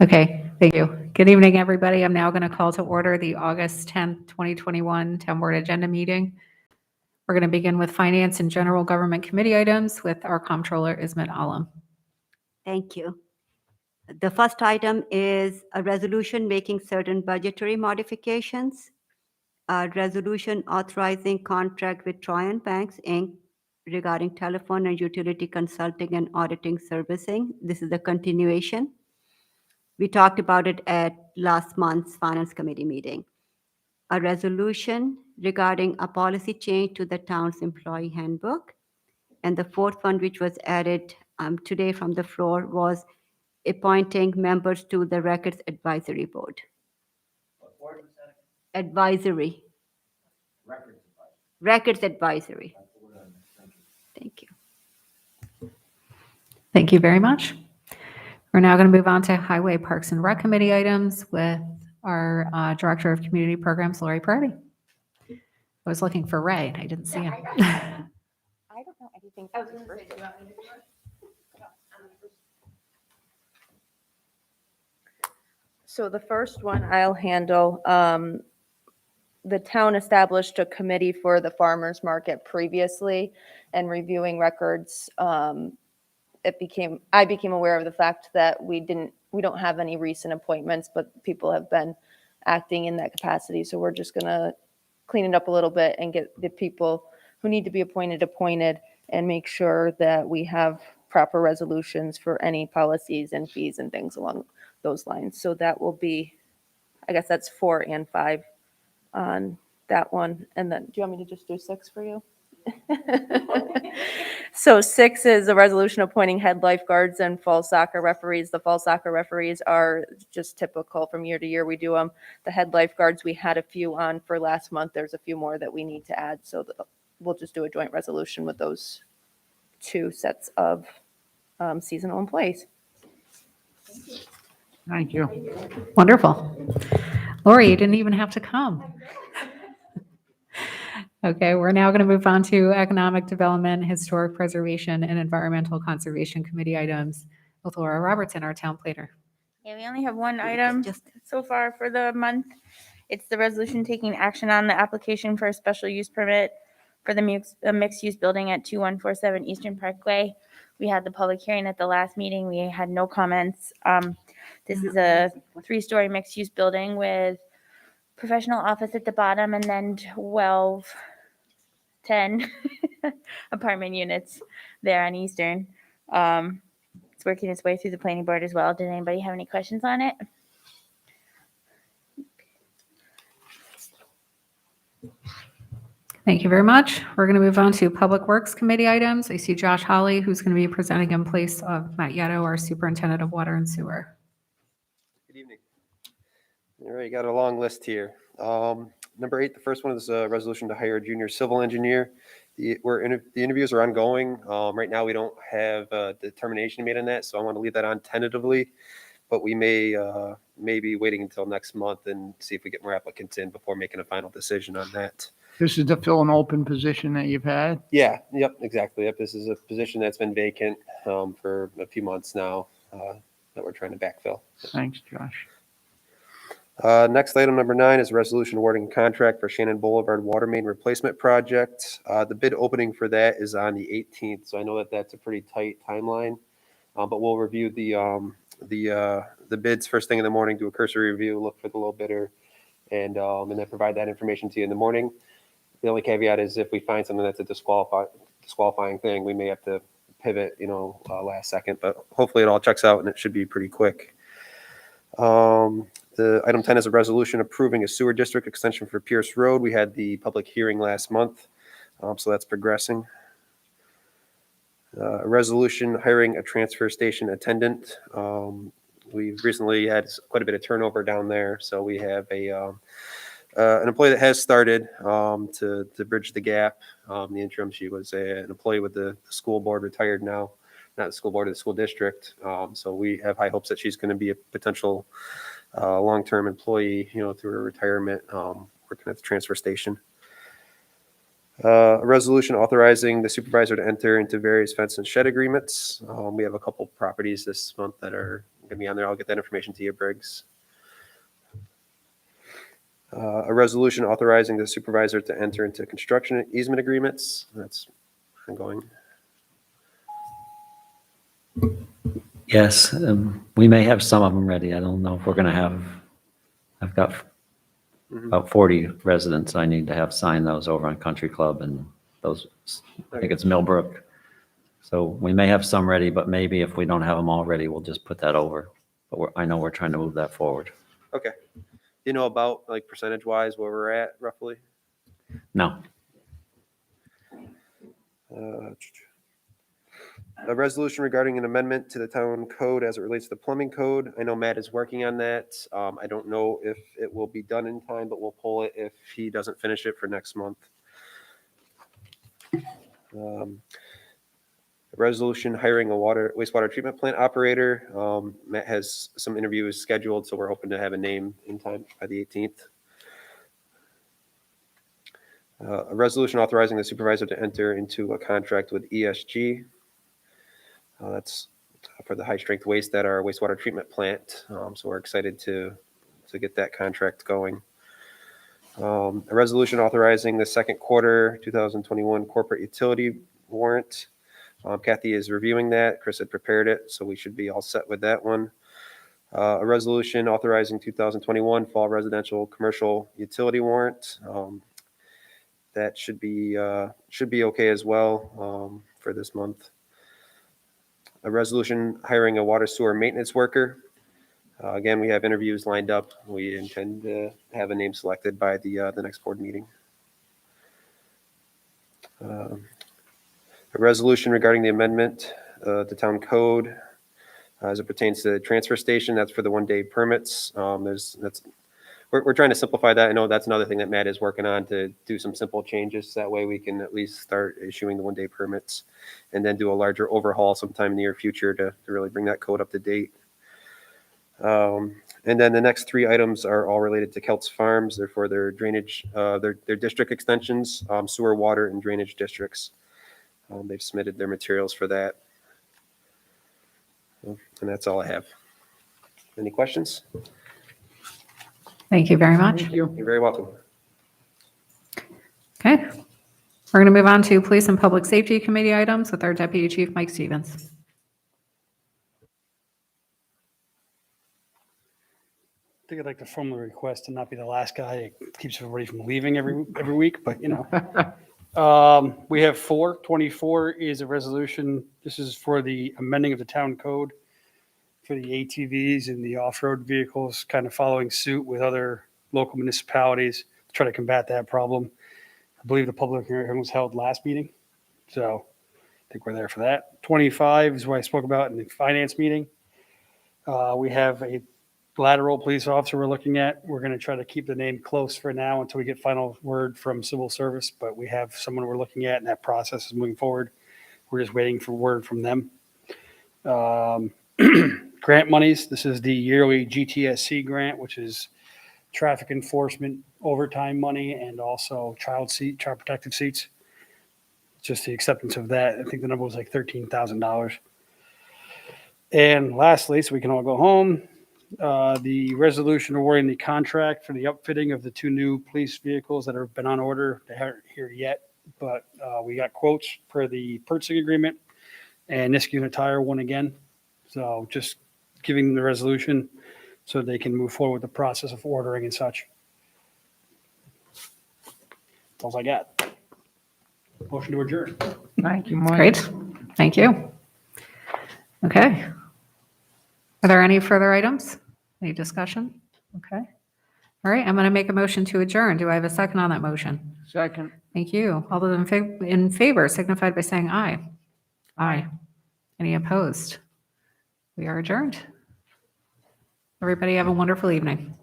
Okay, thank you. Good evening, everybody. I'm now going to call to order the August 10th, 2021 Town Board Agenda Meeting. We're going to begin with Finance and General Government Committee items with our Comptroller, Ismet Alam. Thank you. The first item is a resolution making certain budgetary modifications. A resolution authorizing contract with Troyan Banks, Inc. regarding telephone and utility consulting and auditing servicing. This is a continuation. We talked about it at last month's Finance Committee meeting. A resolution regarding a policy change to the town's employee handbook. And the fourth one, which was added today from the floor, was appointing members to the Records Advisory Board. Advisory. Records Advisory. Thank you. Thank you very much. We're now going to move on to Highway Parks and Rec Committee items with our Director of Community Programs, Lori Peretti. I was looking for Ray. I didn't see him. I don't know anything. So the first one I'll handle. The town established a committee for the farmers market previously, and reviewing records. I became aware of the fact that we don't have any recent appointments, but people have been acting in that capacity. So we're just gonna clean it up a little bit and get the people who need to be appointed, and make sure that we have proper resolutions for any policies and fees and things along those lines. So that will be, I guess that's 4 and 5 on that one. And then, do you want me to just do 6 for you? So 6 is a resolution appointing head lifeguards and fall soccer referees. The fall soccer referees are just typical from year to year. We do them. The head lifeguards, we had a few on for last month. There's a few more that we need to add. So we'll just do a joint resolution with those 2 sets of seasonal employees. Thank you. Wonderful. Lori, you didn't even have to come. Okay, we're now going to move on to Economic Development, Historic Preservation, and Environmental Conservation Committee items with Laura Robertson, our town planner. Yeah, we only have one item so far for the month. It's the resolution taking action on the application for a special use permit for the mixed-use building at 2147 Eastern Parkway. We had the public hearing at the last meeting. We had no comments. This is a 3-story mixed-use building with professional office at the bottom and then 10 apartment units there on Eastern. It's working its way through the planning board as well. Did anybody have any questions on it? Thank you very much. We're going to move on to Public Works Committee items. I see Josh Holly, who's going to be presenting in place of Matt Yetto, our Superintendent of Water and Sewer. Good evening. All right, got a long list here. Number 8, the first one is a resolution to hire a junior civil engineer. The interviews are ongoing. Right now, we don't have a determination made on that, so I want to leave that on tentatively. But we may be waiting until next month and see if we get more applicants in before making a final decision on that. This is to fill an open position that you've had? Yeah, yep, exactly. Yep, this is a position that's been vacant for a few months now that we're trying to backfill. Thanks, Josh. Next item, number 9, is a resolution awarding a contract for Shannon Boulevard Water Main Replacement Project. The bid opening for that is on the 18th, so I know that that's a pretty tight timeline. But we'll review the bids first thing in the morning, do a cursory review, look for the low bidder, and then provide that information to you in the morning. The only caveat is if we find something that's a disqualifying thing, we may have to pivot, last second. But hopefully it all checks out and it should be pretty quick. The item 10 is a resolution approving a sewer district extension for Pierce Road. We had the public hearing last month, so that's progressing. A resolution hiring a transfer station attendant. We've recently had quite a bit of turnover down there, so we have an employee that has started to bridge the gap. In the interim, she was an employee with the school board, retired now, not the school board, the school district. So we have high hopes that she's going to be a potential long-term employee, through her retirement, working at the transfer station. A resolution authorizing the supervisor to enter into various fence and shed agreements. We have a couple properties this month that are to be on there. I'll get that information to you, Briggs. A resolution authorizing the supervisor to enter into construction easement agreements. That's ongoing. Yes, we may have some of them ready. I don't know if we're going to have, I've got about 40 residents I need to have sign those over on Country Club and those, I think it's Millbrook. So we may have some ready, but maybe if we don't have them all ready, we'll just put that over. But I know we're trying to move that forward. Okay. Do you know about, like, percentage-wise where we're at roughly? No, A resolution regarding an amendment to the town code as it relates to the plumbing code. I know Matt is working on that. I don't know if it will be done in time, but we'll pull it if he doesn't finish it for next month. A resolution hiring a wastewater treatment plant operator. Matt has some interviews scheduled, so we're hoping to have a name in time by the 18th. A resolution authorizing the supervisor to enter into a contract with ESG. That's for the high-strength waste at our wastewater treatment plant. So we're excited to get that contract going. A resolution authorizing the second quarter 2021 corporate utility warrant. Kathy is reviewing that. Chris had prepared it, so we should be all set with that one. A resolution authorizing 2021 fall residential commercial utility warrant. That should be okay as well for this month. A resolution hiring a water sewer maintenance worker. Again, we have interviews lined up. We intend to have a name selected by the next board meeting. A resolution regarding the amendment to town code as it pertains to the transfer station. That's for the one-day permits. We're trying to simplify that. I know that's another thing that Matt is working on, to do some simple changes. That way we can at least start issuing the one-day permits and then do a larger overhaul sometime in the near future to really bring that code up to date. And then the next three items are all related to Kelts Farms. They're for their drainage, their district extensions, sewer, water, and drainage districts. They've submitted their materials for that. And that's all I have. Any questions? Thank you very much. Thank you. You're very welcome. Okay. We're going to move on to Police and Public Safety Committee items with our Deputy Chief, Mike Stevens. I think I'd like to formally request to not be the last guy. It keeps everybody from leaving every week, but you know. We have 24 is a resolution. This is for the amending of the town code for the ATVs and the off-road vehicles, kind of following suit with other local municipalities to try to combat that problem. I believe the public hearing was held last meeting, so I think we're there for that. 25 is what I spoke about in the finance meeting. We have a lateral police officer we're looking at. We're going to try to keep the name close for now until we get final word from civil service, but we have someone we're looking at, and that process is moving forward. We're just waiting for word from them. Grant monies. This is the yearly GTSC grant, which is traffic enforcement overtime money and also child protective seats. Just the acceptance of that. I think the number was like $13,000. And lastly, so we can all go home, the resolution awarding the contract for the upfitting of the two new police vehicles that have been on order. They aren't here yet, but we got quotes for the purchasing agreement, and Niskuna Tire won again. So just giving them the resolution so they can move forward with the process of ordering and such. That's all I got. Motion to adjourn. Thank you, Mike. Great. Thank you. Okay. Are there any further items? Any discussion? Okay. All right. I'm going to make a motion to adjourn. Do I have a second on that motion? Second. Thank you. All those in favor signified by saying aye. Aye. Any opposed? We are adjourned. Everybody have a wonderful evening.